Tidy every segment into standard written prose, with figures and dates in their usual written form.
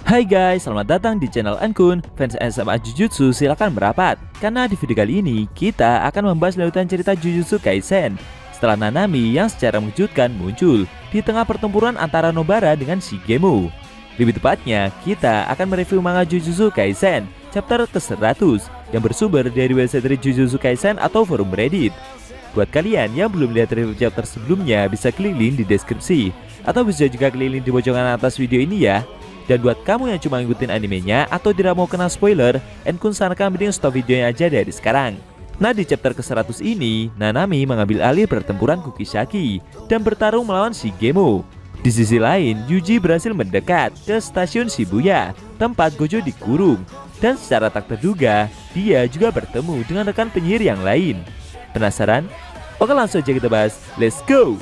Hai guys, selamat datang di channel Ankun. Fans SMA Jujutsu silakan merapat, karena di video kali ini kita akan membahas lanjutan cerita Jujutsu Kaisen setelah Nanami yang secara mengejutkan muncul di tengah pertempuran antara Nobara dengan Shigemo. Lebih tepatnya, kita akan mereview manga Jujutsu Kaisen chapter ke-100 yang bersumber dari website Jujutsu Kaisen atau forum Reddit. Buat kalian yang belum lihat review chapter sebelumnya, bisa klik link di deskripsi atau bisa juga klik link di pojokan atas video ini ya. Dan buat kamu yang cuma ngikutin animenya atau tidak mau kena spoiler, Ankun sarankan mending stop videonya aja dari sekarang. Nah, di chapter ke-100 ini, Nanami mengambil alih pertempuran Kukisaki dan bertarung melawan Shigemo. Di sisi lain, Yuji berhasil mendekat ke stasiun Shibuya, tempat Gojo dikurung. Dan secara tak terduga, dia juga bertemu dengan rekan penyihir yang lain. Penasaran? Oke, langsung aja kita bahas. Let's go!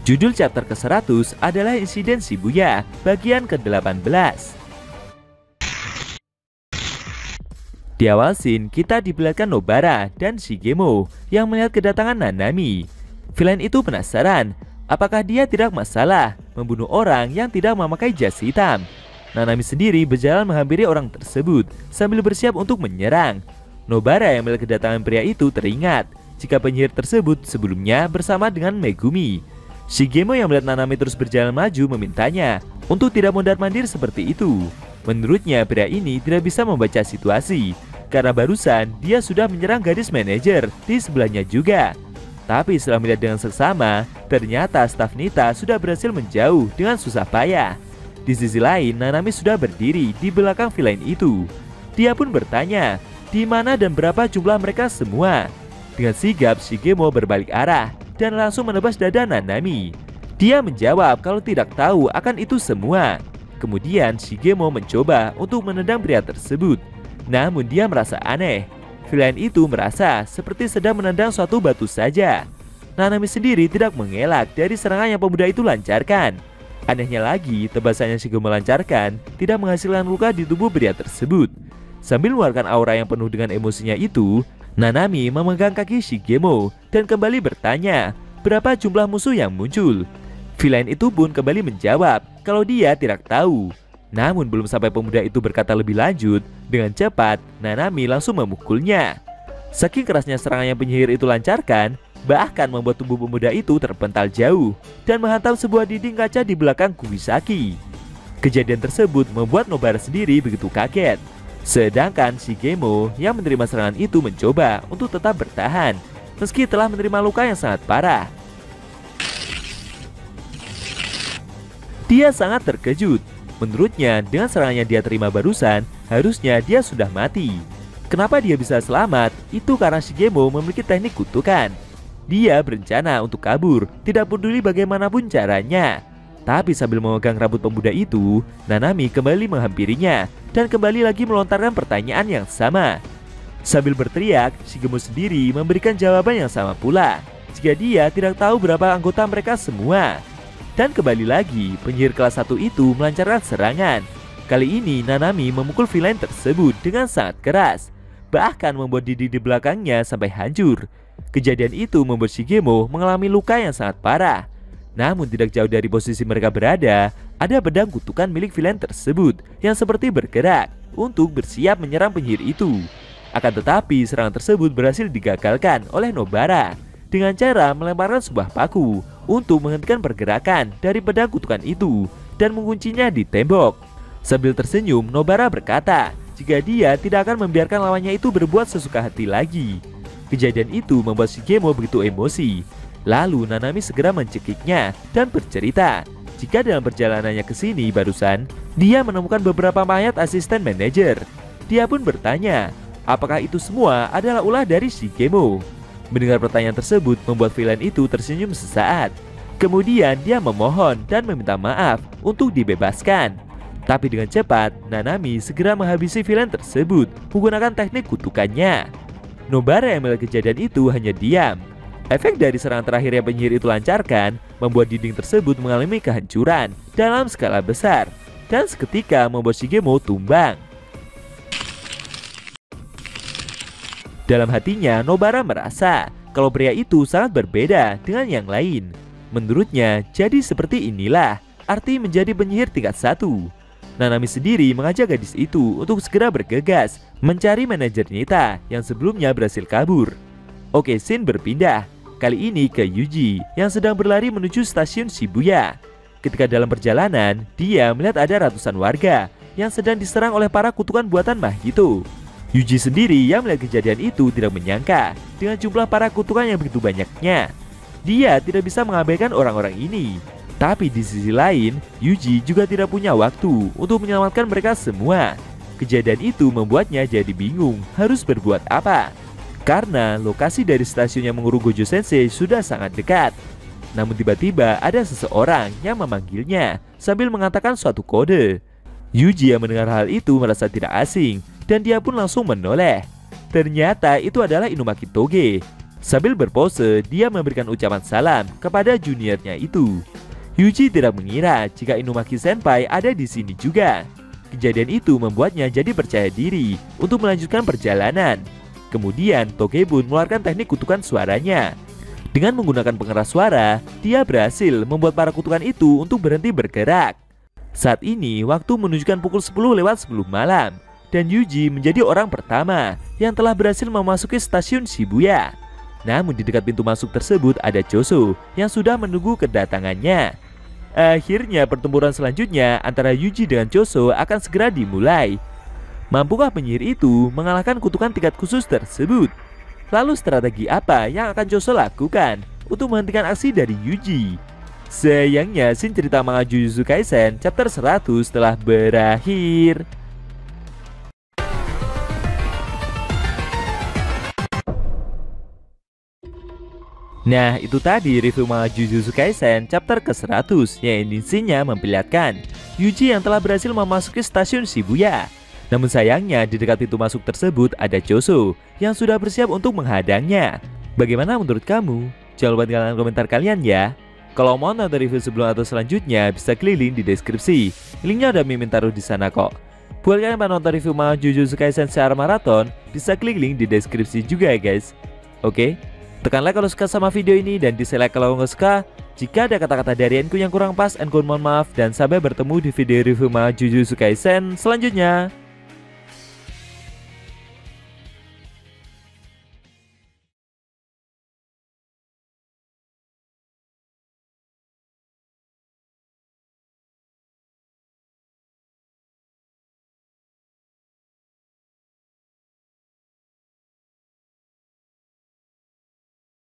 Judul chapter ke-100 adalah Insiden Shibuya, bagian ke-18. Di awal scene, kita diperlihatkan Nobara dan Shigemo yang melihat kedatangan Nanami. Villain itu penasaran, apakah dia tidak masalah membunuh orang yang tidak memakai jas hitam. Nanami sendiri berjalan menghampiri orang tersebut sambil bersiap untuk menyerang. Nobara yang melihat kedatangan pria itu teringat jika penyihir tersebut sebelumnya bersama dengan Megumi. Shigemo yang melihat Nanami terus berjalan maju memintanya untuk tidak mondar-mandir seperti itu. Menurutnya pria ini tidak bisa membaca situasi karena barusan dia sudah menyerang gadis manajer di sebelahnya juga. Tapi setelah melihat dengan seksama, ternyata staf Nita sudah berhasil menjauh dengan susah payah. Di sisi lain, Nanami sudah berdiri di belakang villain itu. Dia pun bertanya, di mana dan berapa jumlah mereka semua. Dengan sigap, Shigemo berbalik arah dan langsung menebas dada Nanami. Dia menjawab kalau tidak tahu akan itu semua. Kemudian Shigemo mencoba untuk menendang pria tersebut. Namun dia merasa aneh. Villain itu merasa seperti sedang menendang suatu batu saja. Nanami sendiri tidak mengelak dari serangan yang pemuda itu lancarkan. Anehnya lagi, tebasan yang Shigemo lancarkan tidak menghasilkan luka di tubuh pria tersebut. Sambil mengeluarkan aura yang penuh dengan emosinya itu, Nanami memegang kaki Shigemo dan kembali bertanya berapa jumlah musuh yang muncul. Villain itu pun kembali menjawab kalau dia tidak tahu. Namun belum sampai pemuda itu berkata lebih lanjut, dengan cepat Nanami langsung memukulnya. Saking kerasnya serangan yang penyihir itu lancarkan, bahkan membuat tubuh pemuda itu terpental jauh dan menghantam sebuah dinding kaca di belakang Kukisaki. Kejadian tersebut membuat Nobara sendiri begitu kaget. Sedangkan Shigemo yang menerima serangan itu mencoba untuk tetap bertahan meski telah menerima luka yang sangat parah. Dia sangat terkejut. Menurutnya dengan serangan yang dia terima barusan, harusnya dia sudah mati. Kenapa dia bisa selamat? Itu karena Shigemo memiliki teknik kutukan. Dia berencana untuk kabur, tidak peduli bagaimanapun caranya. Tapi sambil memegang rambut pemuda itu, Nanami kembali menghampirinya dan kembali lagi melontarkan pertanyaan yang sama. Sambil berteriak, Shigemo sendiri memberikan jawaban yang sama pula, jika dia tidak tahu berapa anggota mereka semua. Dan kembali lagi, penyihir kelas 1 itu melancarkan serangan. Kali ini Nanami memukul villain tersebut dengan sangat keras, bahkan membuat dinding di belakangnya sampai hancur. Kejadian itu membuat Shigemo mengalami luka yang sangat parah. Namun tidak jauh dari posisi mereka berada, ada pedang kutukan milik villain tersebut yang seperti bergerak untuk bersiap menyerang penyihir itu. Akan tetapi serangan tersebut berhasil digagalkan oleh Nobara dengan cara melemparkan sebuah paku untuk menghentikan pergerakan dari pedang kutukan itu dan menguncinya di tembok. Sambil tersenyum, Nobara berkata jika dia tidak akan membiarkan lawannya itu berbuat sesuka hati lagi. Kejadian itu membuat Shigemo begitu emosi. Lalu Nanami segera mencekiknya dan bercerita jika dalam perjalanannya ke sini barusan dia menemukan beberapa mayat asisten manajer. Dia pun bertanya, apakah itu semua adalah ulah dari Shigemo? Mendengar pertanyaan tersebut membuat villain itu tersenyum sesaat. Kemudian dia memohon dan meminta maaf untuk dibebaskan. Tapi dengan cepat, Nanami segera menghabisi villain tersebut menggunakan teknik kutukannya. Nobara yang melihat kejadian itu hanya diam. Efek dari serangan terakhir yang penyihir itu lancarkan membuat dinding tersebut mengalami kehancuran dalam skala besar dan seketika membuat Shigemo tumbang. Dalam hatinya, Nobara merasa kalau pria itu sangat berbeda dengan yang lain. Menurutnya, jadi seperti inilah arti menjadi penyihir tingkat 1. Nanami sendiri mengajak gadis itu untuk segera bergegas mencari manajer Nita yang sebelumnya berhasil kabur. Oke, scene berpindah, kali ini ke Yuji yang sedang berlari menuju stasiun Shibuya. Ketika dalam perjalanan, dia melihat ada ratusan warga yang sedang diserang oleh para kutukan buatan Mahito. Yuji sendiri yang melihat kejadian itu tidak menyangka dengan jumlah para kutukan yang begitu banyaknya. Dia tidak bisa mengabaikan orang-orang ini. Tapi di sisi lain, Yuji juga tidak punya waktu untuk menyelamatkan mereka semua. Kejadian itu membuatnya jadi bingung harus berbuat apa. Karena lokasi dari stasiun yang mengurung Gojo Sensei sudah sangat dekat. Namun tiba-tiba ada seseorang yang memanggilnya sambil mengatakan suatu kode. Yuji yang mendengar hal itu merasa tidak asing dan dia pun langsung menoleh. Ternyata itu adalah Inumaki Toge. Sambil berpose, dia memberikan ucapan salam kepada juniornya itu. Yuji tidak mengira jika Inumaki Senpai ada di sini juga. Kejadian itu membuatnya jadi percaya diri untuk melanjutkan perjalanan. Kemudian Toge-bun mengeluarkan teknik kutukan suaranya. Dengan menggunakan pengeras suara, dia berhasil membuat para kutukan itu untuk berhenti bergerak. Saat ini waktu menunjukkan pukul 10:10 malam. Dan Yuji menjadi orang pertama yang telah berhasil memasuki stasiun Shibuya. Namun di dekat pintu masuk tersebut ada Choso yang sudah menunggu kedatangannya. Akhirnya pertempuran selanjutnya antara Yuji dengan Choso akan segera dimulai. Mampukah penyihir itu mengalahkan kutukan tingkat khusus tersebut? Lalu strategi apa yang akan Choso lakukan untuk menghentikan aksi dari Yuji? Sayangnya scene cerita manga Jujutsu Kaisen chapter 100 telah berakhir. Nah, itu tadi review manga Jujutsu Kaisen chapter ke-100 yang intinya memperlihatkan Yuji yang telah berhasil memasuki stasiun Shibuya. Namun sayangnya di dekat pintu masuk tersebut ada Choso yang sudah bersiap untuk menghadangnya. Bagaimana menurut kamu? Jangan lupa tinggalkan komentar kalian ya. Kalau mau nonton review sebelum atau selanjutnya bisa klik link di deskripsi. Linknya udah Mimin taruh di sana kok. Buat kalian yang nonton review manga Jujutsu Kaisen secara maraton, bisa klik link di deskripsi juga ya guys. Oke? Tekan like kalau suka sama video ini dan dislike kalau nggak suka. Jika ada kata-kata dari Enku yang kurang pas, Enku mohon maaf dan sampai bertemu di video review manga Jujutsu Kaisen selanjutnya.